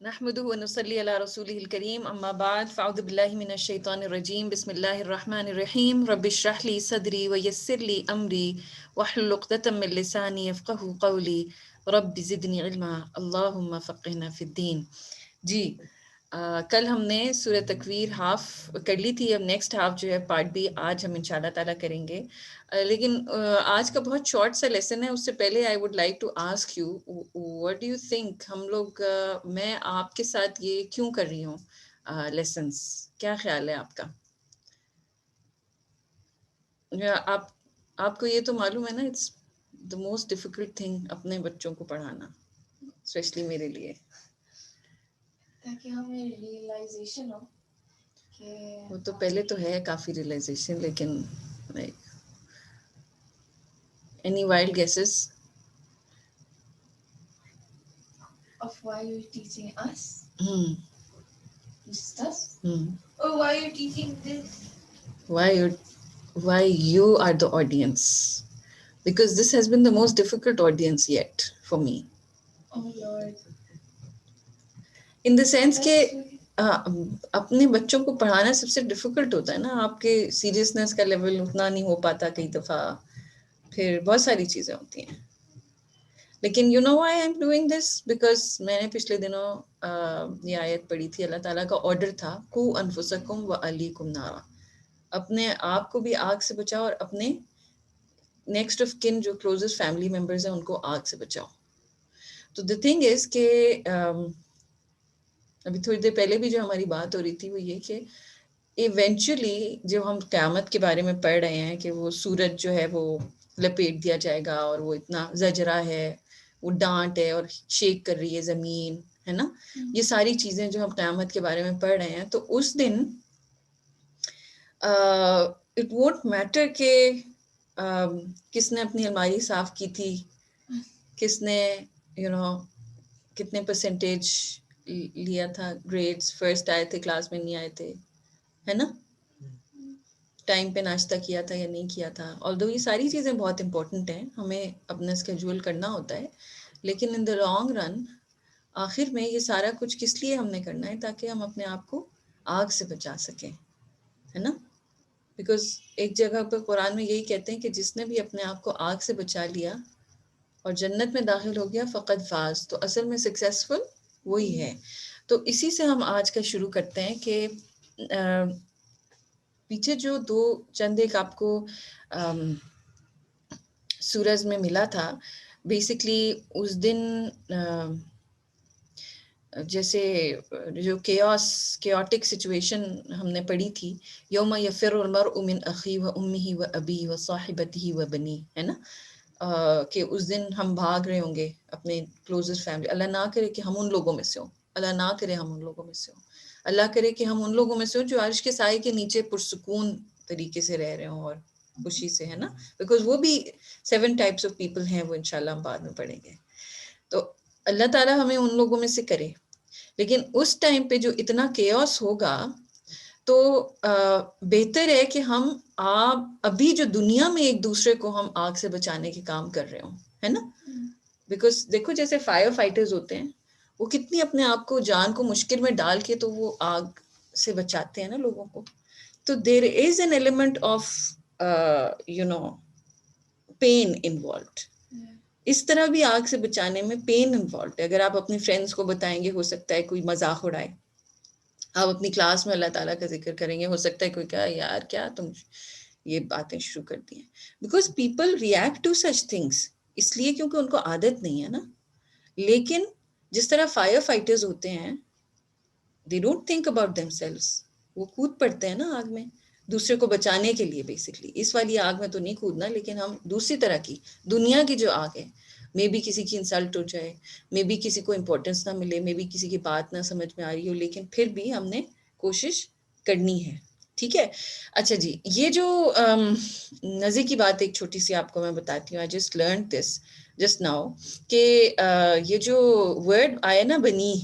نحمده ونصلي على رسوله الكريم أما بعد فأعوذ بالله من الشيطان الرجيم بسم الله الرحمن الرحيم رب اشرح لي صدري ويسر لي أمري واحلل عقدة من لساني يفقهوا قولي رب زدني علما اللهم فقهنا في الدين. جی کل ہم نے سورہ تکویر ہاف کر لی تھی. اب نیکسٹ ہاف جو ہے پارٹ بی آج ہم انشاءاللہ تعالیٰ کریں گے. لیکن آج کا بہت شارٹ سا لیسن ہے. اس سے پہلے I would like to ask you what do you think ہم لوگ میں آپ کے ساتھ یہ کیوں کر رہی ہوں لیسنس؟ کیا خیال ہے آپ کا؟ آپ کو یہ تو معلوم ہے نا it's the most difficult thing اپنے بچوں کو پڑھانا، اسپیشلی میرے لیے. تاکہ ہمیں ریئلائزیشن ہو کہ وہ تو پہلے تو ہے کافی ریئلائزیشن، لیکن any wild guesses of why you're teaching us this stuff Hmm. or why you're teaching this. Why you are the audience? Because this has been the most difficult audience yet for me. Oh Lord. In the sense کہ That's really- اپنے بچوں کو پڑھانا سب سے difficult ہوتا ہے نا. آپ کے سیریسنس کا لیول اتنا نہیں ہو پاتا کئی دفعہ، پھر بہت ساری چیزیں ہوتی ہیں. لیکن you know why I am doing this? Because میں نے پچھلے دنوں یہ آیت پڑھی تھی. اللہ تعالیٰ کا آرڈر تھا قو انفسکم واہلیکم نارا، اپنے آپ کو بھی آگ سے بچاؤ اور اپنے نیکسٹ آف کن جو کلوزسٹ فیملی ممبرز ہیں ان کو آگ سے بچاؤ. تو دا تھنگ از کہ ابھی تھوڑی دیر پہلے بھی جو ہماری بات ہو رہی تھی وہ یہ کہ ایونچولی جب ہم قیامت کے بارے میں پڑھ رہے ہیں کہ وہ سورج جو ہے وہ لپیٹ دیا جائے گا اور وہ اتنا زجرہ ہے، وہ ڈانٹ ہے اور شیک کر رہی ہے زمین، ہے نا. یہ ساری چیزیں جو ہم قیامت کے بارے میں پڑھ رہے ہیں تو اس دن اٹ وونٹ میٹر کہ کس نے اپنی الماری صاف کی تھی، کس نے کتنے پرسنٹیج لیا تھا، گریڈز فرسٹ آئے تھے کلاس میں نہیں آئے تھے، ہے نا، ٹائم پہ ناشتہ کیا تھا یا نہیں کیا تھا. آلدو یہ ساری چیزیں بہت امپورٹنٹ ہیں، ہمیں اپنا اسکیجول کرنا ہوتا ہے، لیکن ان دا لانگ رن آخر میں یہ سارا کچھ کس لیے ہم نے کرنا ہے؟ تاکہ ہم اپنے آپ کو آگ سے بچا سکیں، ہے نا. بیکاز ایک جگہ پہ قرآن میں یہی کہتے ہیں کہ جس نے بھی اپنے آپ کو آگ سے بچا لیا اور جنت میں داخل ہو گیا فقط فاز. تو اصل میں سکسیسفل وہی ہے. تو اسی سے ہم آج کا شروع کرتے ہیں کہ پیچھے جو چند ایک آپ کو سورج میں ملا تھا، بیسکلی اس دن جیسے جو کیوٹک سچویشن ہم نے پڑھی تھی، یوم یفر المرء من اخیہ و امہ و ابیہ و صاحبتہ و بنیہ، ہے نا، کہ اس دن ہم بھاگ رہے ہوں گے اپنے کلوزسٹ فیملی. اللہ نہ کرے کہ ہم ان لوگوں میں سے ہوں، اللہ نہ کرے ہم ان لوگوں میں سے ہوں، اللہ کرے کہ ہم ان لوگوں میں سے ہوں جو عرش کے سائے کے نیچے پرسکون طریقے سے رہ رہے ہوں اور خوشی سے، ہے نا. بیکاز وہ بھی 7 ٹائپس آف پیپل ہیں، وہ انشاءاللہ ہم بعد میں پڑھیں گے. تو اللہ تعالیٰ ہمیں ان لوگوں میں سے کرے. لیکن اس ٹائم پہ جو اتنا کیوس ہوگا تو بہتر ہے کہ ہم ابھی جو دنیا میں ایک دوسرے کو ہم آگ سے بچانے کے کام کر رہے ہوں، ہے نا. بیکاز دیکھو جیسے فائر فائٹرز ہوتے ہیں، وہ کتنی اپنے آپ کو جان کو مشکل میں ڈال کے تو وہ آگ سے بچاتے ہیں نا لوگوں کو. تو there is an element of pain involved. اس طرح بھی آگ سے بچانے میں پین انوالوڈ ہے. اگر آپ اپنی فرینڈس کو بتائیں گے، ہو سکتا ہے کوئی مذاق اڑائے. آپ اپنی کلاس میں اللہ تعالیٰ کا ذکر کریں گے، ہو سکتا ہے کوئی کہا یار کیا تم یہ باتیں شروع کر دی ہیں. Because people react to such things, اس لیے کیونکہ ان کو عادت نہیں ہے نا. لیکن جس طرح فائر فائٹرز ہوتے ہیں، they don't think about themselves، وہ کود پڑتے ہیں نا آگ میں دوسرے کو بچانے کے لیے. بیسکلی اس والی آگ میں تو نہیں کودنا، لیکن ہم دوسری طرح کی دنیا کی جو آگ ہے، مے بی کسی کی انسلٹ ہو جائے، مے بی کسی کو امپورٹنس نہ ملے، مے بی کسی کی بات نہ سمجھ میں آ رہی ہو، لیکن پھر بھی ہم نے کوشش کرنی ہے. ٹھیک ہے. اچھا جی، یہ جو نزی کی بات ایک چھوٹی سی آپ کو میں بتاتی ہوں. I just learn this just now کہ یہ جو ورڈ آیا نا بنی،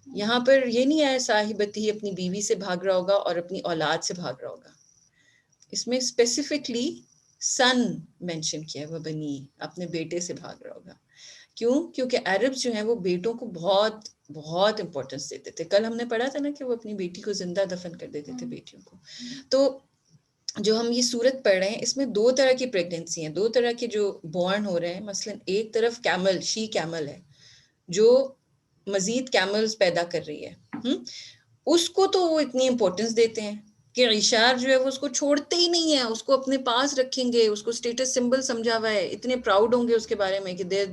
یہاں پر یہ نہیں آیا صاحبتی اپنی بیوی سے بھاگ رہا ہوگا اور اپنی اولاد سے بھاگ رہا ہوگا. اس میں اسپیسیفکلی سن مینشن کیا ہے، وہ بنی اپنے بیٹے سے بھاگ رہا ہوگا. کیوں؟ کیونکہ عرب جو ہیں وہ بیٹوں کو بہت بہت امپورٹنس دیتے تھے. کل ہم نے پڑھا تھا نا کہ وہ اپنی بیٹی کو زندہ دفن کر دیتے تھے بیٹیوں کو. تو جو ہم یہ صورت پڑھ رہے ہیں اس میں 2 طرح کی پریگننسی ہیں, 2 طرح کے جو بورن ہو رہے ہیں. مثلا ایک طرف کیمل, شی کیمل ہے جو مزید کیملز پیدا کر رہی ہے, اس کو تو وہ اتنی امپورٹنس دیتے ہیں کہ عشار جو ہے وہ اس کو چھوڑتے ہی نہیں ہے, اس کو اپنے پاس رکھیں گے, اس کو اسٹیٹس سمبل سمجھا ہوا ہے, اتنے پراؤڈ ہوں گے اس کے بارے میں کہ دے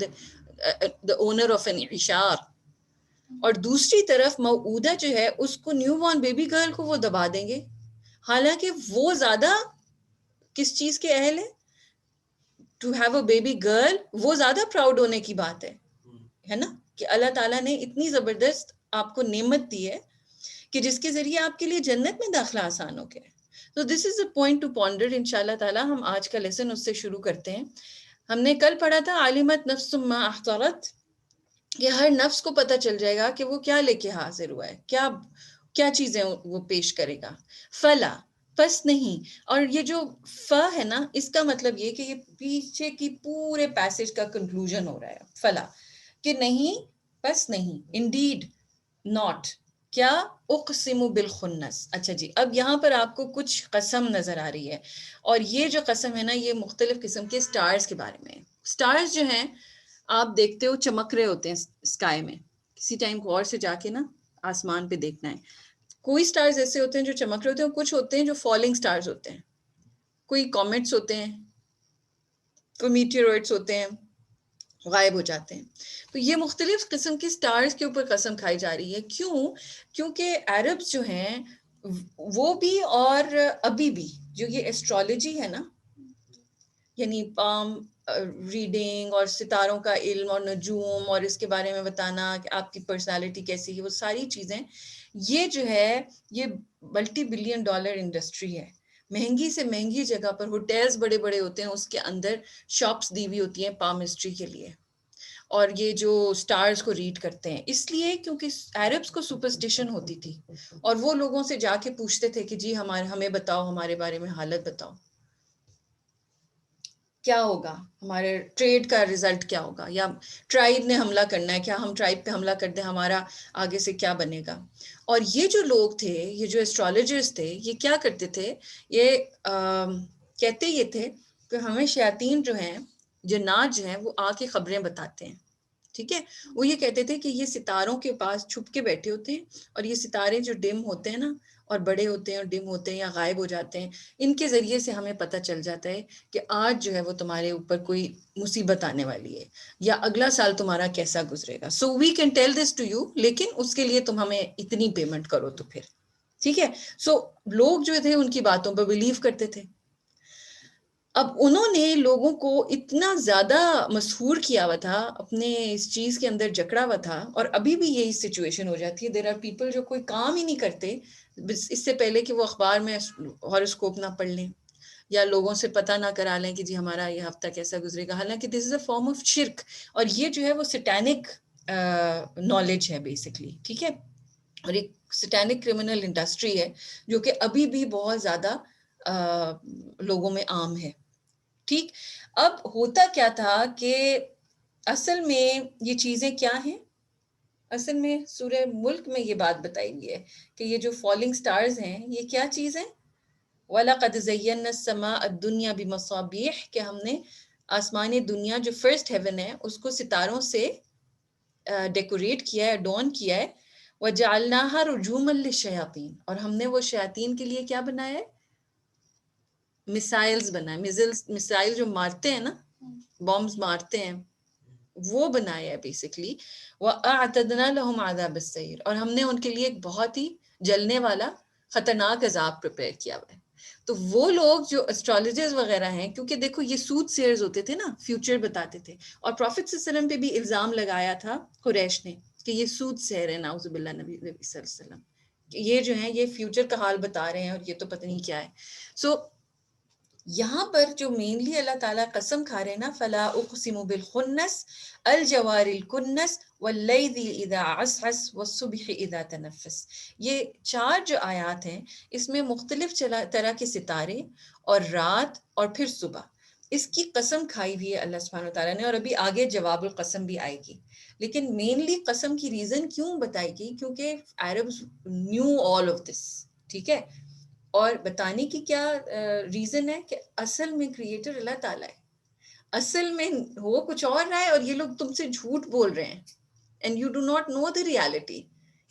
the owner of an عشار. اور دوسری طرف موعودہ جو ہے اس کو نیو بورن بیبی گرل کو وہ دبا دیں گے, حالانکہ وہ زیادہ کس چیز کے اہل ہے, to have a baby girl, وہ زیادہ پراؤڈ ہونے کی بات ہے نا, کہ اللہ تعالیٰ نے اتنی زبردست آپ کو نعمت دی ہے کہ جس کے ذریعے آپ کے لیے جنت میں داخلہ آسان ہو گیا ہے. تو دس از اے پوائنٹ ٹو پونڈر. ان شاء اللہ تعالیٰ ہم آج کا لیسن اس سے شروع کرتے ہیں. ہم نے کل پڑھا تھا عالمت نفس ما احضرت, کہ ہر نفس کو پتہ چل جائے گا کہ وہ کیا لے کے حاضر ہوا ہے, کیا چیزیں وہ پیش کرے گا. فلا, پس نہیں. اور یہ جو ہے نا, اس کا مطلب یہ کہ یہ پیچھے کی پورے پیسج کا کنکلوژن ہو رہا ہے. فلا کہ نہیں, پس نہیں, انڈیڈ ناٹ, کیا اقسم بالخنس. اچھا جی, اب یہاں پر آپ کو کچھ قسم نظر آ رہی ہے, اور یہ جو قسم ہے نا یہ مختلف قسم کے سٹارز کے بارے میں. سٹارز جو ہیں آپ دیکھتے ہو چمک رہے ہوتے ہیں اسکائی میں, کسی ٹائم غور سے جا کے نا آسمان پہ دیکھنا ہے. کوئی سٹارز ایسے ہوتے ہیں جو چمک رہے ہوتے ہیں, کچھ ہوتے ہیں جو فالنگ سٹارز ہوتے ہیں, کوئی کومیٹس ہوتے ہیں, کوئی میٹیورائٹس ہوتے ہیں, غائب ہو جاتے ہیں. تو یہ مختلف قسم کی سٹارز کے اوپر قسم کھائی جا رہی ہے. کیوں؟ کیونکہ عربز جو ہیں وہ بھی اور ابھی بھی جو یہ ایسٹرالوجی ہے نا, یعنی پام ریڈنگ اور ستاروں کا علم اور نجوم اور اس کے بارے میں بتانا کہ آپ کی پرسنالٹی کیسی ہے, وہ ساری چیزیں یہ جو ہے یہ ملٹی بلین ڈالر انڈسٹری ہے. مہنگی سے مہنگی جگہ پر ہوٹلز بڑے بڑے ہوتے ہیں, اس کے اندر شاپس دی ہوئی ہوتی ہیں پامسٹری کے لیے, اور یہ جو سٹارز کو ریڈ کرتے ہیں. اس لیے کیونکہ عربز کو سپرسٹیشن ہوتی تھی, اور وہ لوگوں سے جا کے پوچھتے تھے کہ جی ہمیں بتاؤ, ہمارے بارے میں حالت بتاؤ, کیا ہوگا, ہمارے ٹریڈ کا رزلٹ کیا ہوگا, یا ٹرائب نے حملہ کرنا ہے, کیا ہم ٹرائب پہ حملہ کر دیں, ہمارا آگے سے کیا بنے گا. اور یہ جو لوگ تھے, یہ جو ایسٹرالوجرز تھے, یہ کیا کرتے تھے, یہ کہتے یہ تھے کہ ہمیں شیاطین جو ہیں, جنات جو ہیں, وہ آ کے خبریں بتاتے ہیں. ٹھیک ہے, وہ یہ کہتے تھے کہ یہ ستاروں کے پاس چھپ کے بیٹھے ہوتے ہیں, اور یہ ستارے جو ڈم ہوتے ہیں نا, اور بڑے ہوتے ہیں اور ڈم ہوتے ہیں یا غائب ہو جاتے ہیں, ان کے ذریعے سے ہمیں پتہ چل جاتا ہے کہ آج جو ہے وہ تمہارے اوپر کوئی مصیبت آنے والی ہے, یا اگلا سال تمہارا کیسا گزرے گا. So we can tell this to you, لیکن اس کے لیے تم ہمیں اتنی پیمنٹ کرو. تو پھر ٹھیک ہے. سو لوگ جو تھے ان کی باتوں پہ بلیو کرتے تھے. اب انہوں نے لوگوں کو اتنا زیادہ مسحور کیا ہوا تھا, اپنے اس چیز کے اندر جکڑا ہوا تھا, اور ابھی بھی یہی سچویشن ہو جاتی ہے. دیر آر پیپل جو کوئی کام ہی نہیں کرتے اس سے پہلے کہ وہ اخبار میں ہاروسکوپ نہ پڑھ لیں, یا لوگوں سے پتہ نہ کرا لیں کہ جی ہمارا یہ ہفتہ کیسا گزرے گا. حالانکہ دس از اے فارم آف شرک, اور یہ جو ہے وہ سٹینک نالج ہے بیسکلی. ٹھیک ہے, اور ایک سٹینک کرمنل انڈسٹری ہے جو کہ ابھی بھی بہت زیادہ لوگوں میں عام ہے. ٹھیک, اب ہوتا کیا تھا کہ اصل میں یہ چیزیں کیا ہیں, اصل میں سورہ ملک میں یہ بات بتائی گئی ہے کہ یہ جو فالنگ سٹارز ہیں یہ کیا چیز ہیں. وَلَقَدْ زَيَّنَّا السَّمَاءَ الدُّنْيَا بِمَصَابِيحَ, کہ ہم نے آسمان دنیا جو فرسٹ ہیون ہے اس کو ستاروں سے ڈیکوریٹ کیا ہے, ایڈورن کیا ہے. وَجَعَلْنَاهَا رُجُومًا لِلشَّيَاطِينِ, اور ہم نے وہ شیاطین کے لیے کیا بنایا ہے, میسائلز بنائے. میسائل جو مارتے ہیں نا, بامز مارتے ہیں, وہ بنایا ہے بیسکلی. وَأَعْتَدْنَا لَهُمْ عَذَابَ السَّعِيرِ, اور ہم نے ان کے لیے ایک بہت ہی جلنے والا خطرناک عذاب پریپیئر کیا ہوا ہے. تو وہ لوگ جو اسٹرالوجرز وغیرہ ہیں, کیونکہ دیکھو یہ سوٹ سیئرز ہوتے تھے نا, فیوچر بتاتے تھے, اور پروفیٹ صلی اللہ علیہ وسلم پہ بھی الزام لگایا تھا قریش نے کہ یہ سوٹ سیئر ہے, نعوذ باللہ. نبی صلی اللہ علیہ وسلم یہ جو ہیں یہ فیوچر کا حال بتا رہے ہیں, اور یہ تو پتہ نہیں کیا ہے. سو یہاں پر جو مینلی اللہ تعالیٰ قسم کھا رہے ہیں نا, فلا اقسم بالخنس الجوار الکنس واللیل اذا عسعس والصبح اذا تنفس. یہ 4 جو آیات ہیں اس میں مختلف طرح کے ستارے اور رات اور پھر صبح, اس کی قسم کھائی ہوئی ہے اللہ سبحانہ وتعالیٰ نے، اور ابھی آگے جواب القسم بھی آئے گی. لیکن مینلی قسم کی ریزن کیوں بتائی گئی؟ کیونکہ عربs knew all of this. ٹھیک ہے، اور بتانے کی کیا ریزن ہے کہ اصل میں کریٹر اللہ تعالیٰ ہے، اصل میں ہو کچھ اور رہا ہے، اور یہ لوگ تم سے جھوٹ بول رہے ہیں and you do not know the reality.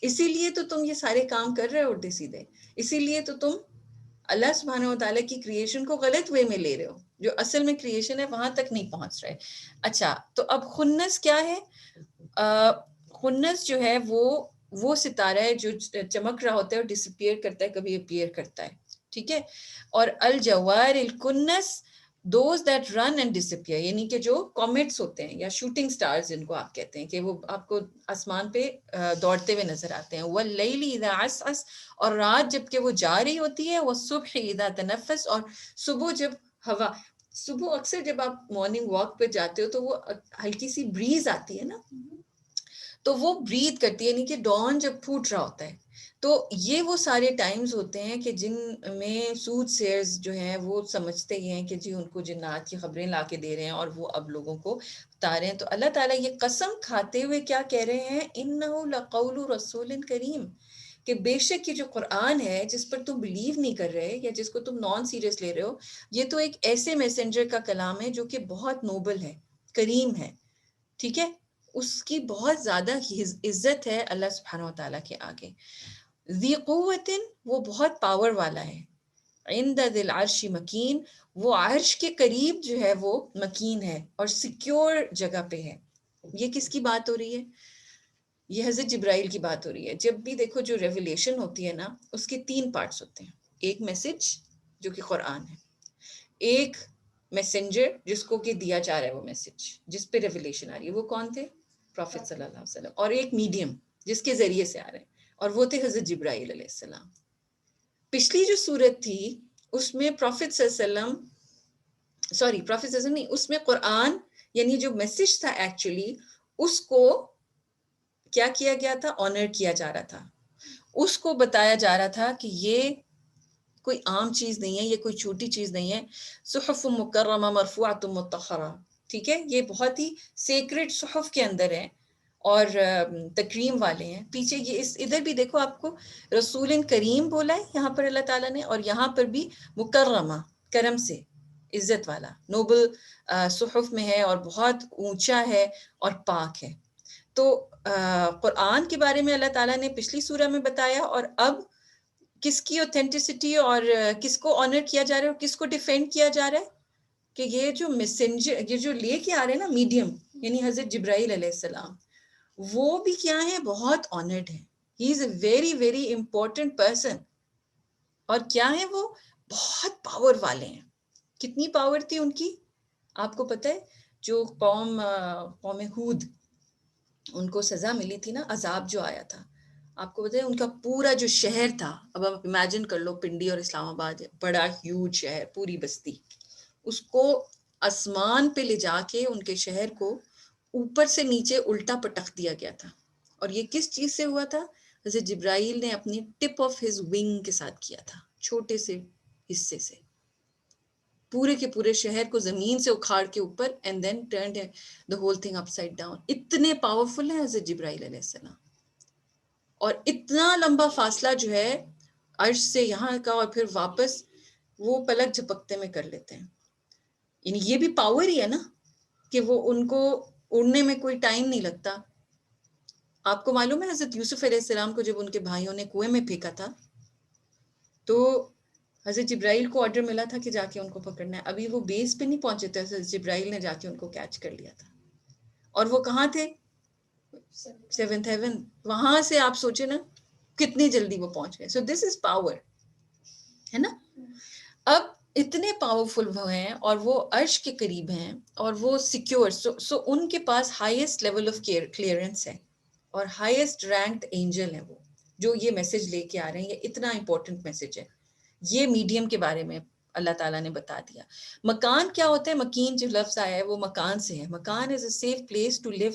اسی لیے تو تم یہ سارے کام کر رہے ہو الٹے سیدھے، اسی لیے تو تم اللہ سبحانہ و تعالیٰ کی کریشن کو غلط وے میں لے رہے ہو، جو اصل میں کریشن ہے وہاں تک نہیں پہنچ رہے. اچھا، تو اب خنس کیا ہے؟ خنس جو ہے وہ ستارہ ہے جو چمک رہا ہوتا ہے اور ڈسپیئر کرتا ہے، کبھی اپیئر کرتا ہے. ٹھیک ہے، اور الجوار الکنس those that run and disappear, یعنی کہ جو کومیٹس ہوتے ہیں یا شوٹنگ سٹارز جن کو آپ کہتے ہیں، کہ وہ آپ کو آسمان پہ دوڑتے ہوئے نظر آتے ہیں. واللیل اذا عسعس، اور رات جب کہ وہ جا رہی ہوتی ہے. والصبح اذا تنفس، اور صبح جب ہوا، صبح اکثر جب آپ مارننگ واک پہ جاتے ہو تو وہ ہلکی سی بریز آتی ہے نا، تو وہ بریتھ کرتی ہے، یعنی کہ ڈان جب پھوٹ رہا ہوتا ہے. تو یہ وہ سارے ٹائمز ہوتے ہیں کہ جن میں سود سیئرز جو ہیں وہ سمجھتے ہی ہیں کہ جی ان کو جنات کی خبریں لا کے دے رہے ہیں اور وہ اب لوگوں کو بتا رہے ہیں. تو اللہ تعالیٰ یہ قسم کھاتے ہوئے کیا کہہ رہے ہیں؟ اِنَّهُ لَقَوْلُ رَسُولٍ کریم، کہ بے شک یہ جو قرآن ہے جس پر تم بلیو نہیں کر رہے یا جس کو تم نان سیریس لے رہے ہو، یہ تو ایک ایسے میسنجر کا کلام ہے جو کہ بہت نوبل ہے، کریم ہے. ٹھیک ہے، اس کی بہت زیادہ عزت ہے اللہ سبحانہ و تعالیٰ کے آگے. ذی قوت، وہ بہت پاور والا ہے. عند ذی العرش مکین، وہ عرش کے قریب جو ہے وہ مکین ہے اور سیکیور جگہ پہ ہے. یہ کس کی بات ہو رہی ہے؟ یہ حضرت جبرائیل کی بات ہو رہی ہے. جب بھی دیکھو جو ریولیشن ہوتی ہے نا، اس کے 3 پارٹس ہوتے ہیں. ایک میسج جو کہ قرآن ہے، ایک میسنجر جس کو کہ دیا جا رہا ہے وہ میسج جس پہ ریولیشن آ رہی ہے، وہ کون تھے؟ پروفٹ صلی اللہ علیہ وسلم. اور ایک میڈیم جس کے ذریعے سے آ رہے ہیں، اور وہ تھے حضرت جبرائیل علیہ السلام. پچھلی جو صورت تھی اس میں پروفٹ صلی اللہ علیہ وسلم، پروفٹ صلی اللہ علیہ وسلم نہیں، اس میں قرآن یعنی جو میسج تھا ایکچولی اس کو کیا کیا گیا تھا؟ آنر کیا جا رہا تھا. اس کو بتایا جا رہا تھا کہ یہ کوئی عام چیز نہیں ہے، یہ کوئی چھوٹی چیز نہیں ہے. صحف مکرمہ مرفوعۃ مطہرہ، ٹھیک ہے، یہ بہت ہی سیکرڈ صحف کے اندر ہے اور تکریم والے ہیں. پیچھے یہ ادھر بھی دیکھو آپ کو رسول کریم بولا ہے یہاں پر اللہ تعالیٰ نے، اور یہاں پر بھی مکرمہ، کرم سے، عزت والا، نوبل صحف میں ہے اور بہت اونچا ہے اور پاک ہے. تو قرآن کے بارے میں اللہ تعالیٰ نے پچھلی سورہ میں بتایا، اور اب کس کی اوتھینٹسٹی اور کس کو آنر کیا جا رہا ہے اور کس کو ڈیفینڈ کیا جا رہا ہے کہ یہ جو میسنجر، یہ جو لے کے آ رہے ہیں نا میڈیم، یعنی حضرت جبرائیل علیہ السلام، وہ بھی کیا ہے؟ بہت آنرڈ ہے. He is a very very important person. اور کیا ہے؟ وہ بہت پاور والے ہیں. کتنی پاور تھی ان کی آپ کو پتہ ہے؟ جو قوم ہود، ان کو سزا ملی تھی نا، عذاب جو آیا تھا، آپ کو پتہ ہے ان کا پورا جو شہر تھا، اب آپ امیجن کر لو پنڈی اور اسلام آباد بڑا ہیوج شہر، پوری بستی، اس کو آسمان پہ لے جا کے ان کے شہر کو اوپر سے نیچے الٹا پٹخ دیا گیا تھا. اور یہ کس چیز سے ہوا تھا؟ حضرت جبرائیل نے اپنی ٹپ آف ہز ونگ کے ساتھ کیا تھا، چھوٹے سے حصے سے پورے کے پورے شہر کو زمین سے اکھاڑ کے اوپر and then turned the whole thing upside down. اتنے پاورفل ہیں حضرت جبرائیل علیہ السلام، اور اتنا لمبا فاصلہ جو ہے عرش سے یہاں کا اور پھر واپس وہ پلک جھپکتے میں کر لیتے ہیں. یعنی یہ بھی پاور ہی ہے نا کہ وہ ان کو اڑنے میں کوئی ٹائم نہیں لگتا. آپ کو معلوم ہے حضرت یوسف علیہ السلام کو جب ان کے بھائیوں نے کنویں میں پھینکا تھا تو حضرت جبرائیل کو آرڈر ملا تھا کہ جا کے ان کو پکڑنا ہے. ابھی وہ بیس پہ نہیں پہنچے تھے، حضرت جبرائیل نے جا کے ان کو کیچ کر لیا تھا. اور وہ کہاں تھے؟ 7th heaven. وہاں سے آپ سوچے نا کتنی جلدی وہ پہنچ گئے. سو دس از پاور، ہے نا. اب اتنے پاورفل وہ ہیں اور وہ عرش کے قریب ہیں اور وہ سیکیور، سو ان کے پاس ہائیسٹ لیول آف کلیئرنس ہے اور ہائیسٹ رینکڈ اینجل ہے وہ جو یہ میسج لے کے آ رہے ہیں. یہ اتنا امپورٹنٹ میسج ہے. یہ میڈیم کے بارے میں اللہ تعالیٰ نے بتا دیا. مکان کیا ہوتا ہے؟ مکین جو لفظ آیا ہے وہ مکان سے ہے. مکان از اے سیف پلیس ٹو لیو.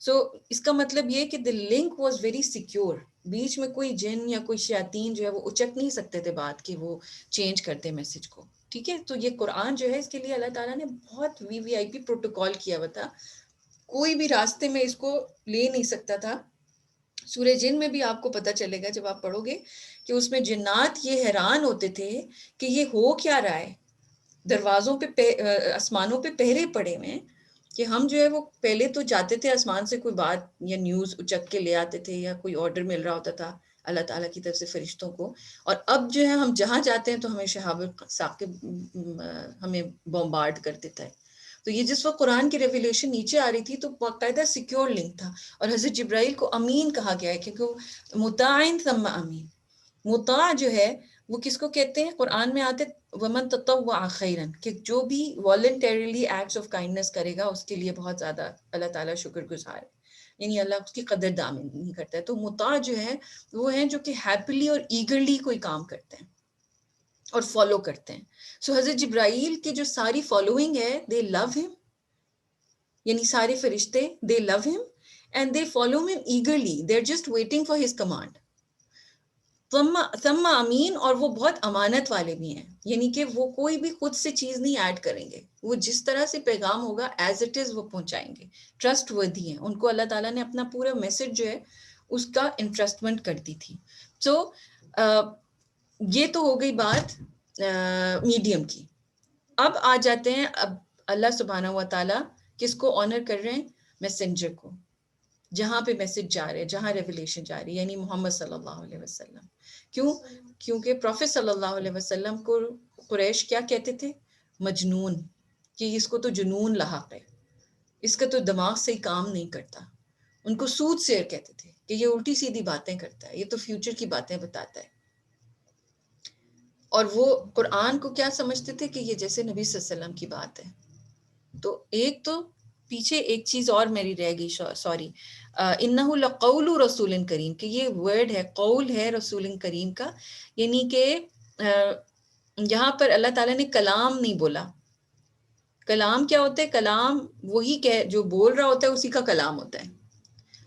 سو اس کا مطلب یہ کہ the link was very secure. بیچ میں کوئی جن یا کوئی شیاطین جو ہے وہ اچک نہیں سکتے تھے بات کہ وہ چینج کرتے میسج کو. ٹھیک ہے. تو یہ قرآن جو ہے اس کے لیے اللہ تعالیٰ نے بہت VIP پروٹوکال کیا ہوا تھا. کوئی بھی راستے میں اس کو لے نہیں سکتا تھا. سورہ جن میں بھی آپ کو پتہ چلے گا جب آپ پڑھو گے کہ اس میں جنات یہ حیران ہوتے تھے کہ یہ ہو کیا رہا ہے. دروازوں پہ آسمانوں پہ پہرے پڑے ہوئے ہیں کہ ہم جو ہے وہ پہلے تو جاتے تھے آسمان سے کوئی بات یا نیوز اچک کے لے آتے تھے یا کوئی آرڈر مل رہا ہوتا تھا اللہ تعالیٰ کی طرف سے فرشتوں کو, اور اب جو ہے ہم جہاں جاتے ہیں تو ہمیں شہاب ثاقب ہمیں بمبارڈ کر دیتا ہے. تو یہ جس وقت قرآن کی ریویلیشن نیچے آ رہی تھی تو باقاعدہ سیکیور لنک تھا, اور حضرت جبرائیل کو امین کہا گیا ہے کیونکہ وہ مطاعن ثم امین. مطاع جو ہے وہ کس کو کہتے ہیں؟ قرآن میں آتے ومن تطوع خیرا, کہ جو بھی والنٹریلی ایکٹس آف کائنڈنس کرے گا اس کے لیے بہت زیادہ اللہ تعالیٰ شکر گزار ہے, یعنی اللہ اس کی قدر دانی نہیں کرتا ہے. تو مطاع جو ہے وہ ہیں جو کہ ہیپیلی اور ایگرلی کوئی کام کرتے ہیں اور فالو کرتے ہیں. سو حضرت جبرائیل کی جو ساری فالوئنگ ہے دے لو ہم, یعنی سارے فرشتے they love him and they follow him eagerly, they are just waiting for his command. ثم امین, اور وہ بہت امانت والے بھی ہیں, یعنی کہ وہ کوئی بھی خود سے چیز نہیں ایڈ کریں گے, وہ جس طرح سے پیغام ہوگا ایز اٹ از وہ پہنچائیں گے. ٹرسٹ وردی ہیں, ان کو اللہ تعالیٰ نے اپنا پورا میسج جو ہے اس کا انٹرسٹمنٹ کر دی تھی. سو یہ تو ہو گئی بات میڈیم کی. اب آ جاتے ہیں, اب اللہ سبحانہ و تعالیٰ کس کو آنر کر رہے ہیں؟ میسنجر کو, جہاں پہ میسج جا رہے ہیں, جہاں ریویلیشن جا رہی ہے, یعنی محمد صلی اللہ علیہ وسلم. کیوں؟ کیونکہ پروفیٹ صلی اللہ علیہ وسلم کو قریش کیا کہتے تھے؟ مجنون, کہ اس کو تو جنون لاحق ہے, اس کا تو دماغ سے ہی کام نہیں کرتا. ان کو سود سیر کہتے تھے کہ یہ الٹی سیدھی باتیں کرتا ہے, یہ تو فیوچر کی باتیں بتاتا ہے. اور وہ قرآن کو کیا سمجھتے تھے کہ یہ جیسے نبی صلی اللہ علیہ وسلم کی بات ہے. تو ایک تو پیچھے ایک چیز اور میری رہ گئی, سوری, انہ لقول رسول کریم, کہ یہ ورڈ ہے, قول ہے رسول کریم کا, یعنی کہ یہاں پر اللہ تعالیٰ نے کلام نہیں بولا. کلام کیا ہوتا ہے؟ کلام وہی جو بول رہا ہوتا ہے اسی کا کلام ہوتا ہے.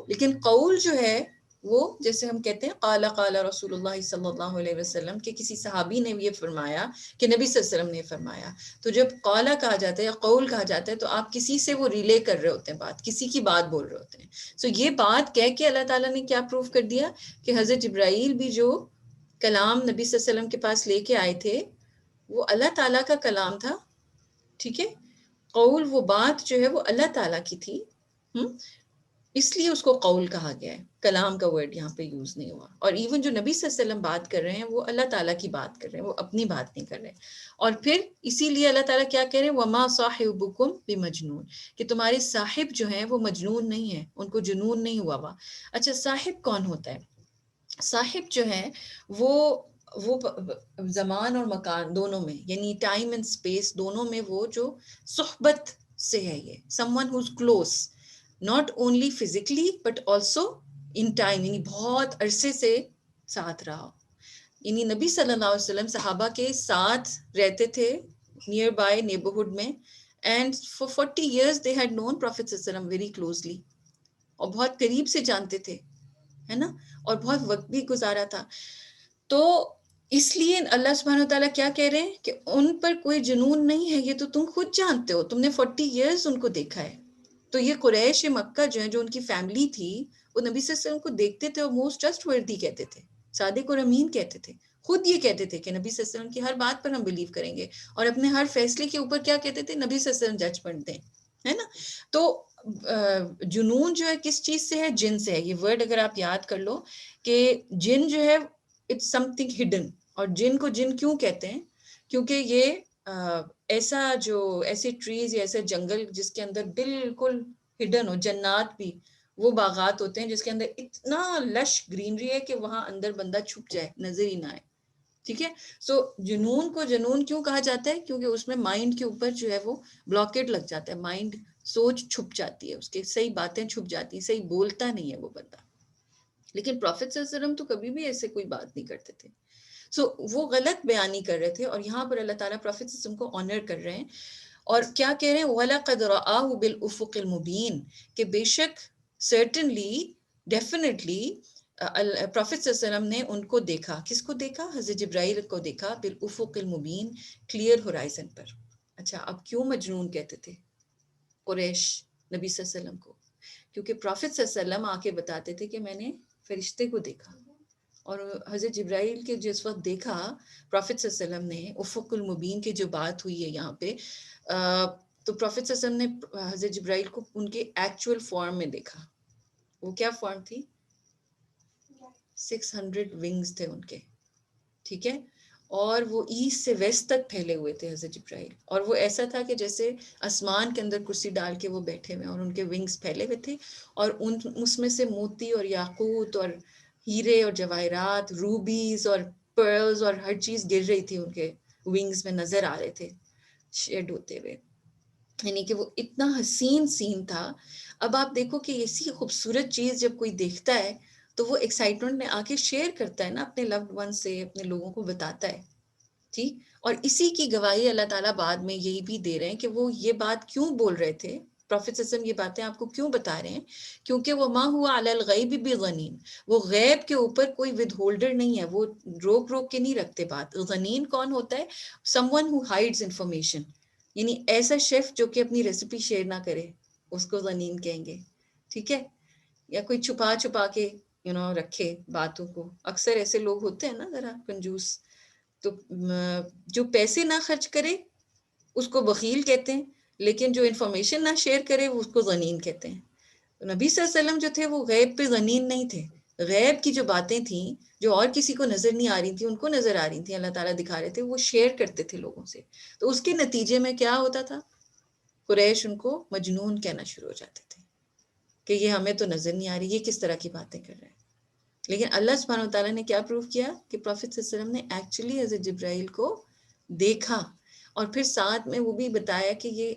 لیکن قول جو ہے وہ جیسے ہم کہتے ہیں قال قال رسول اللہ صلی اللہ علیہ وسلم, کہ کسی صحابی نے یہ فرمایا کہ نبی صلی اللہ علیہ وسلم نے فرمایا. تو جب قالا کہا جاتا ہے یا قول کہا جاتا ہے تو آپ کسی سے وہ ریلے کر رہے ہوتے ہیں بات, کسی کی بات بول رہے ہوتے ہیں. سو یہ بات کہہ کے اللہ تعالیٰ نے کیا پروف کر دیا کہ حضرت جبرائیل بھی جو کلام نبی صلی اللہ علیہ وسلم کے پاس لے کے آئے تھے وہ اللہ تعالیٰ کا کلام تھا. ٹھیک ہے, قول وہ بات جو ہے وہ اللہ تعالیٰ کی تھی, اس لیے اس کو قول کہا گیا ہے, کلام کا ورڈ یہاں پہ یوز نہیں ہوا. اور ایون جو نبی صلی اللہ علیہ وسلم بات کر رہے ہیں وہ اللہ تعالیٰ کی بات کر رہے ہیں, وہ اپنی بات نہیں کر رہے. اور پھر اسی لیے اللہ تعالیٰ کیا کہہ رہے ہیں, وما صاحبکم بمجنون, کہ تمہارے صاحب جو ہیں وہ مجنون نہیں ہیں, ان کو جنون نہیں ہوا ہوا. اچھا, صاحب کون ہوتا ہے؟ صاحب جو ہے وہ زمان اور مکان دونوں میں, یعنی ٹائم اینڈ اسپیس دونوں میں وہ جو صحبت سے ہے, یہ someone who's close, not only physically but also in time, یعنی بہت عرصے سے ساتھ رہا. یعنی نبی صلی اللہ علیہ وسلم صحابہ کے ساتھ رہتے تھے نیئر بائی نیبرہڈ میں, and for 40 years they had known Prophet صلی اللہ علیہ وسلم very closely, اور بہت قریب سے جانتے تھے, ہے نا, اور بہت وقت بھی گزارا تھا. تو اس لیے اللہ سبحانہ وتعالیٰ کیا کہہ رہے ہیں کہ ان پر کوئی جنون نہیں ہے, یہ تو تم خود جانتے ہو, تم نے 40 years ان کو دیکھا ہے. تو یہ قریش مکہ جو ہیں, جو ان کی فیملی تھی, وہ نبی صلی اللہ علیہ وسلم کو دیکھتے تھے اور موسٹ ٹرسٹ وردی کہتے تھے, صادق اور امین کہتے تھے. خود یہ کہتے تھے کہ نبی صلی اللہ علیہ وسلم کی ہر بات پر ہم بلیو کریں گے, اور اپنے ہر فیصلے کے اوپر کیا کہتے تھے, نبی صلی اللہ علیہ وسلم ججمنٹ دیں, ہے نا. تو جنون جو ہے کس چیز سے ہے؟ جن سے ہے. یہ ورڈ اگر آپ یاد کر لو کہ جن جو ہے اٹس سم تھنگ ہڈن, اور جن کو جن کیوں کہتے ہیں؟ کیونکہ یہ ایسے ٹریز یا ایسے جنگل جس کے اندر بالکل ہڈن ہو, جنات بھی وہ باغات ہوتے ہیں جس کے اندر اتنا لش گرینری ہے کہ وہاں اندر بندہ چھپ جائے, نظر ہی نہ آئے. ٹھیک ہے, سو جنون کو جنون کیوں کہا جاتا ہے؟ کیونکہ اس میں مائنڈ کے اوپر جو ہے وہ بلاکیٹ لگ جاتا ہے, مائنڈ سوچ چھپ جاتی ہے, اس کے صحیح باتیں چھپ جاتی ہیں, صحیح بولتا نہیں ہے وہ بندہ. لیکن پروفیٹ صلی اللہ علیہ وسلم تو کبھی بھی ایسے کوئی بات نہیں کرتے تھے. سو وہ غلط بیانی کر رہے تھے, اور یہاں پر اللہ تعالیٰ پروفیٹ صلی اللہ علیہ وسلم کو آنر کر رہے ہیں, اور کیا کہہ رہے ہیں, وَلَقَدْ رَآهُ بِالْأُفُقِ الْمُبِينِ, کہ بے شک certainly definitely پروفیٹ صلی اللہ علیہ وسلم نے ان کو دیکھا. کس کو دیکھا؟ حضرت جبرائیل کو دیکھا بالافق المبین، کلیئر ہورائزن پر. اچھا اب کیوں مجنون کہتے تھے قریش نبی صلی اللہ علیہ وسلم کو؟ کیونکہ پروفیٹ صلی اللہ علیہ وسلم آ کے بتاتے تھے کہ میں نے فرشتے کو دیکھا. اور حضرت جبرائیل کے جس وقت دیکھا پروفیٹ صلی اللہ علیہ وسلم نے افق المبین کی جو بات ہوئی ہے یہاں پہ، تو پروفیٹ صلی اللہ علیہ وسلم نے حضرت جبرائیل کو ان کے ایکچوئل فارم میں دیکھا. وہ کیا فارم تھی؟ 600 ونگز تھے ان کے، ٹھیک ہے، اور وہ ایسٹ سے ویسٹ تک پھیلے ہوئے تھے حضرت جبرائیل. اور وہ ایسا تھا کہ جیسے آسمان کے اندر کرسی ڈال کے وہ بیٹھے ہوئے اور ان کے ونگز پھیلے ہوئے تھے، اور اس میں سے موتی اور یاقوت اور ہیرے اور جواہرات، روبیز اور پرلز اور ہر چیز گر رہی تھی ان کے ونگز میں، نظر آ رہے تھے شیڈ ہوتے ہوئے. یعنی کہ وہ اتنا حسین سین تھا. اب آپ دیکھو کہ ایسی خوبصورت چیز جب کوئی دیکھتا ہے تو وہ ایکسائٹمنٹ میں آ کے شیئر کرتا ہے نا اپنے لوڈ ون سے، اپنے لوگوں کو بتاتا ہے. ٹھیک، اور اسی کی گواہی اللہ تعالیٰ بعد میں یہی بھی دے رہے ہیں کہ وہ یہ بات کیوں بول رہے تھے. پروفیٹ صلی اللہ علیہ وسلم یہ باتیں آپ کو کیوں بتا رہے ہیں؟ کیونکہ وہ ما ہوا علی الغیب بغنین، وہ غیب کے اوپر کوئی ود ہولڈر نہیں ہے، وہ روک کے نہیں رکھتے بات. غنین کون ہوتا ہے؟ سم ون ہو ہائڈز انفارمیشن، یعنی ایسا شیف جو کہ اپنی ریسیپی شیئر نہ کرے اس کو غنین کہیں گے. ٹھیک ہے، یا کوئی چھپا کے رکھے باتوں کو. اکثر ایسے لوگ ہوتے ہیں نا ذرا کنجوس، تو جو پیسے نہ خرچ کرے اس کو بخیل کہتے ہیں، لیکن جو انفارمیشن نہ شیئر کرے وہ اس کو غنین کہتے ہیں. نبی صلی اللہ علیہ وسلم جو تھے وہ غیب پہ غنین نہیں تھے. غیب کی جو باتیں تھیں جو اور کسی کو نظر نہیں آ رہی تھیں ان کو نظر آ رہی تھیں، اللہ تعالیٰ دکھا رہے تھے، وہ شیئر کرتے تھے لوگوں سے. تو اس کے نتیجے میں کیا ہوتا تھا؟ قریش ان کو مجنون کہنا شروع ہو جاتے تھے کہ یہ ہمیں تو نظر نہیں آ رہی، یہ کس طرح کی باتیں کر رہے ہیں. لیکن اللہ سبحانہ وتعالیٰ نے کیا پروف کیا کہ پروفیٹ صلی اللہ علیہ وسلم نے ایکچولی حضرت جبرائیل کو دیکھا، اور پھر ساتھ میں وہ بھی بتایا کہ یہ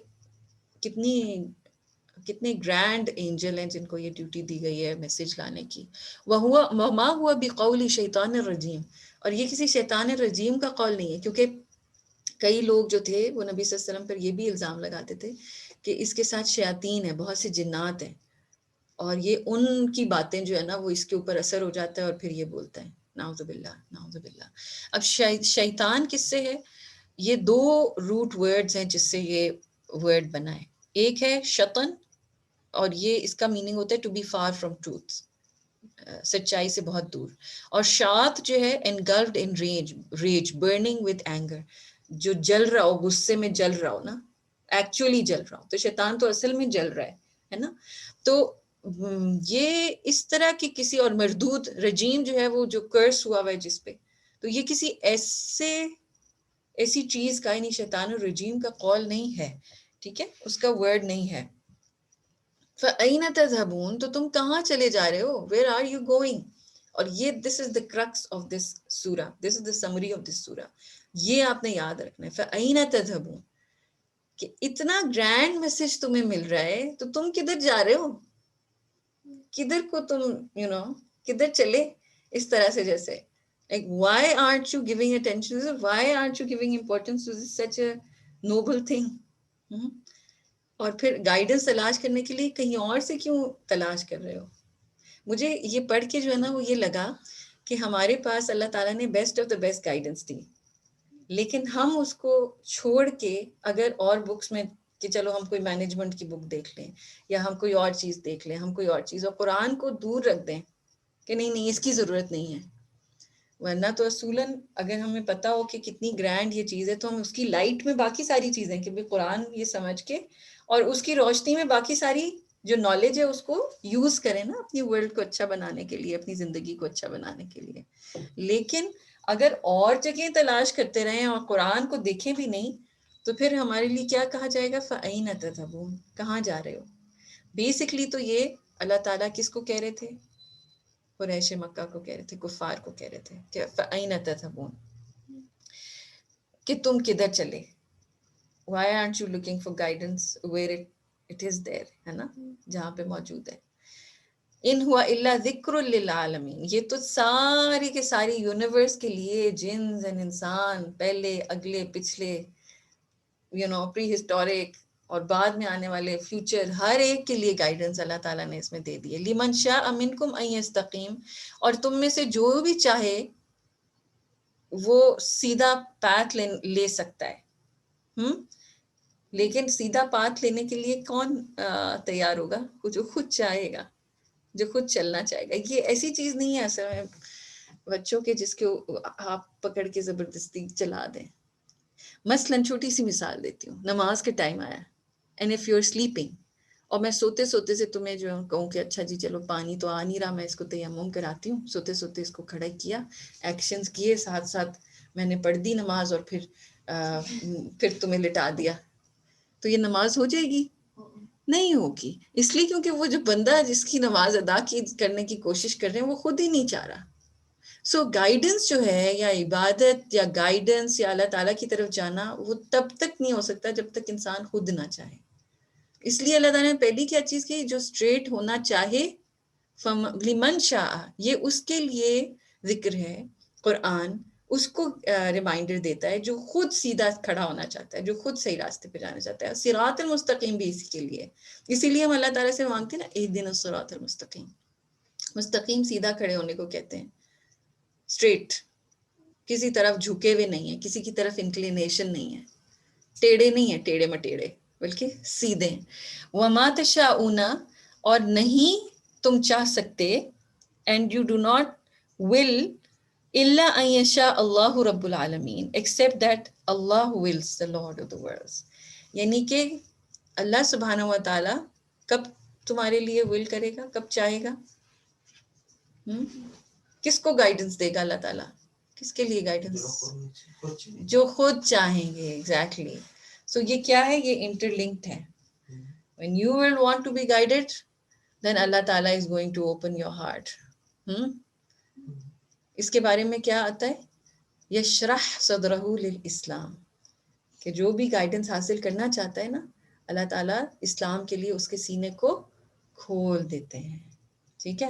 کتنے گرینڈ اینجل ہیں جن کو یہ ڈیوٹی دی گئی ہے میسج لانے کی. وَمَا هُوَ بِقَوْلِ شَيْطَانِ الرَّجِيمِ، اور یہ کسی شیطان رجیم کا قول نہیں ہے. کیونکہ کئی لوگ جو تھے وہ نبی صلی اللہ علیہ وسلم پر یہ بھی الزام لگاتے تھے کہ اس کے ساتھ شیاطین ہیں، بہت سے جنات ہیں، اور یہ ان کی باتیں جو ہے نا وہ اس کے اوپر اثر ہو جاتا ہے اور پھر یہ بولتا ہے. نعوذ باللہ نعوذ باللہ. اب شیطان کس سے ہے؟ یہ دو روٹ ورڈز ہیں جس سے یہ ورڈ بنا ہے. ایک ہے شطن، اور یہ اس کا میننگ ہوتا ہے to be far from truth, سچائی سے بہت دور. اور شاط جو ہے engulfed in rage burning with anger, جو جل رہا ہو، غصے میں جل رہا ہو نا، ایکچولی جل رہا ہو. تو شیطان تو اصل میں جل رہا ہے نا. تو یہ اس طرح کی کسی، اور مردود رجیم جو ہے وہ جو کرس ہوا ہوا ہے جس پہ، تو یہ کسی ایسی چیز کا، یعنی شیطان الرجیم کا قول نہیں ہے. ٹھیک ہے، اس کا ورڈ نہیں ہے. فَأَيْنَ تَذْهَبُونَ، تو تم کہاں چلے جا رہے ہو؟ Where are you going؟ اور یہ this is the crux of this surah, this is the summary of this surah. یہ آپ نے یاد رکھنا ہے. فَأَيْنَ تَذْهَبُونَ، کہ اتنا گرینڈ میسج تمہیں مل رہا ہے تو تم کدھر جا رہے ہو؟ کدھر کو تم کدھر چلے اس طرح سے؟ جیسے like why aren't you giving attention to this? Why aren't you giving importance to this such a noble thing? اور پھر گائیڈنس تلاش کرنے کے لیے کہیں اور سے کیوں تلاش کر رہے ہو؟ مجھے یہ پڑھ کے جو ہے نا وہ یہ لگا کہ ہمارے پاس اللہ تعالیٰ نے best of the best guidance دی، لیکن ہم اس کو چھوڑ کے اگر اور بکس میں کہ چلو ہم کوئی مینجمنٹ کی بک دیکھ لیں، یا ہم کوئی اور چیز دیکھ لیں، ہم کوئی اور چیز، اور قرآن کو دور رکھ دیں کہ نہیں اس کی ضرورت نہیں ہے. ورنہ تو اصولاً اگر ہمیں پتہ ہو کہ کتنی گرینڈ یہ چیز ہے تو ہم اس کی لائٹ میں باقی ساری چیزیں کہ بھی قرآن یہ سمجھ کے اور اس کی روشنی میں باقی ساری جو نالج ہے اس کو یوز کریں نا اپنی ورلڈ کو اچھا بنانے کے لیے، اپنی زندگی کو اچھا بنانے کے لیے. لیکن اگر اور جگہیں تلاش کرتے رہیں اور قرآن کو دیکھیں بھی نہیں تو پھر ہمارے لیے کیا کہا جائے گا؟ فَأَيْنَ تَذْهَبُونَ، کہاں جا رہے ہو؟ بیسکلی تو یہ اللہ تعالیٰ کس کو کہہ رہے تھے؟ قریش مکہ کو کہہ رہے تھے، کفار کو کہہ رہے تھے کہ فَأَيْنَ تَذْهَبُونَ، کہ تم کدھر چلے. Why aren't you looking for guidance where it is there، ہے نا، جہاں پہ موجود ہے. ان ہوا الا ذکر للعالمین، یہ تو ساری کے ساری یونیورس کے لیے، جنز اینڈ انسان، پہلے اگلے پچھلے، پری ہسٹورک، اور بعد میں آنے والے فیوچر ہر ایک کے لیے گائیڈنس اللہ تعالیٰ نے اس میں دے دی ہے. لمن شاء منکم ان یستقیم، اور تم میں سے جو بھی چاہے وہ سیدھا پاتھ لے سکتا ہے. لیکن سیدھا پاتھ لینے کے لیے کون تیار ہوگا؟ جو خود چاہے گا، جو خود چلنا چاہے گا. یہ ایسی چیز نہیں ہے اصل میں بچوں کے جس کے آپ پکڑ کے زبردستی چلا دیں. مثلاً چھوٹی سی مثال دیتی ہوں. نماز کے ٹائم آیا and if you are sleeping, اور میں سوتے سوتے سے تمہیں جو کہوں کہ اچھا جی چلو پانی تو آ نہیں رہا، میں اس کو تیمم کراتی ہوں. سوتے سوتے اس کو کھڑا کیا، ایکشنز کیے، ساتھ ساتھ میں نے پڑھ دی نماز، اور پھر تمہیں لٹا دیا، تو یہ نماز ہو جائے گی؟ نہیں ہوگی. اس لیے کیونکہ وہ جو بندہ جس کی نماز ادا کرنے کی کوشش کر رہے ہیں وہ خود ہی نہیں چاہ رہا. سو گائیڈنس جو ہے، یا عبادت یا گائیڈنس یا اللہ تعالیٰ کی طرف جانا، وہ تب تک نہیں ہو سکتا جب تک انسان خود نہ چاہے. اس لیے اللہ تعالیٰ نے پہلی کیا چیز کی؟ جو اسٹریٹ ہونا چاہے لمن شاء، یہ اس کے لیے ذکر ہے. قرآن اس کو ریمائنڈر دیتا ہے جو خود سیدھا کھڑا ہونا چاہتا ہے، جو خود صحیح راستے پہ جانا چاہتا ہے. صراط المستقیم بھی اسی کے لیے. اسی لیے ہم اللہ تعالیٰ سے مانگتے ہیں نا، اہدنا الصراط المستقیم. مستقیم سیدھا کھڑے ہونے کو کہتے ہیں. اسٹریٹ، کسی طرف جھکے ہوئے نہیں ہیں، کسی کی طرف انکلینیشن نہیں ہے، ٹیڑھے نہیں ہیں، ٹیڑھے مٹیڑھے، بلکہ سیدھے. وما تشاءون، اور نہیں تم چاہ سکتے، اینڈ یو ڈو ناٹ ول الا ان یشاء اللہ رب العالمین، accept that Allah wills the Lord of the worlds. یعنی کہ اللہ سبحانہ و تعالیٰ کب تمہارے لیے ول کرے گا، کب چاہے گا. کس کو گائیڈنس دے گا اللہ تعالیٰ؟ کس کے لیے گائیڈنس؟ جو خود چاہیں گے. ایگزیکٹلی. سو یہ کیا ہے؟ یہ انٹر لنکڈ ہے. When you will want to be guided, then Allah Ta'ala is going to open your heart. اس کے بارے میں کیا آتا ہے؟ یشرح صدرہ للاسلام، کہ جو بھی گائیڈنس حاصل کرنا چاہتا ہے نا، اللہ تعالیٰ اسلام کے لیے اس کے سینے کو کھول دیتے ہیں. ٹھیک ہے،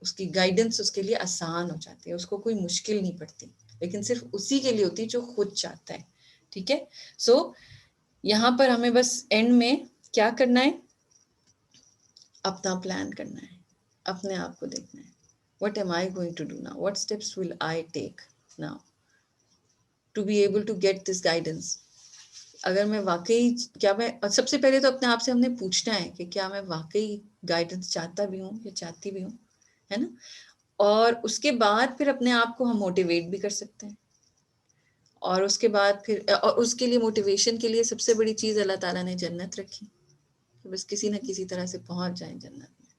اس کی گائیڈنس اس کے لیے آسان ہو جاتی ہے، اس کو کوئی مشکل نہیں پڑتی، لیکن صرف اسی کے لیے ہوتی جو خود چاہتا ہے. ٹھیک ہے. سو یہاں پر ہمیں بس اینڈ میں کیا کرنا ہے؟ اپنا پلان کرنا ہے، اپنے آپ کو دیکھنا ہے. What am I going to do now? What steps will I take now to be able to get this guidance? اگر میں واقعی سب سے پہلے تو اپنے آپ سے ہم نے پوچھنا ہے کہ کیا میں واقعی گائیڈنس چاہتا بھی ہوں یا چاہتی بھی ہوں، ہے نا. اور اس کے بعد پھر اپنے آپ کو ہم موٹیویٹ بھی کر سکتے ہیں. اور اس کے بعد پھر، اور اس کے لیے موٹیویشن کے لیے سب سے بڑی چیز اللہ تعالیٰ نے جنت رکھی، کہ بس کسی نہ کسی طرح سے پہنچ جائیں جنت میں.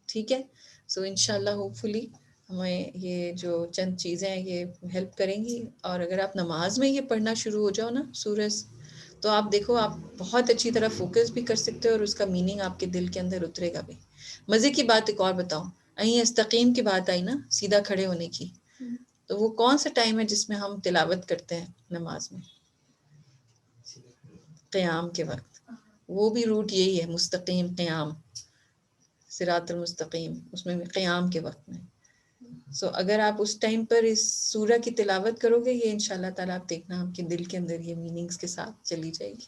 ٹھیک ہے. سو انشاءاللہ ہوپ فلی ہمیں یہ جو چند چیزیں ہیں یہ ہیلپ کریں گی. اور اگر آپ نماز میں یہ پڑھنا شروع ہو جاؤ نا سورہ، تو آپ دیکھو آپ بہت اچھی طرح فوکس بھی کر سکتے ہو، اور اس کا میننگ آپ کے دل کے اندر اترے گا بھی. مزے کی بات ایک اور بتاؤں، અહીં استقیم کی بات آئی نا، سیدھا کھڑے ہونے کی، تو وہ کون سا ٹائم ہے جس میں ہم تلاوت کرتے ہیں نماز میں؟ قیام کے وقت. وہ بھی روٹ یہی ہے، مستقیم قیام، صراط المستقیم، اس میں بھی قیام کے وقت میں. سو اگر آپ اس ٹائم پر اس سورہ کی تلاوت کرو گے، یہ انشاءاللہ تعالیٰ آپ دیکھنا آپ کے دل کے اندر یہ میننگز کے ساتھ چلی جائے گی.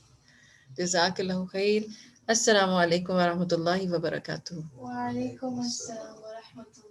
جزاک اللہ خیر. السلام علیکم ورحمۃ اللہ وبرکاتہ. وعلیکم السلام ورحمۃ اللہ.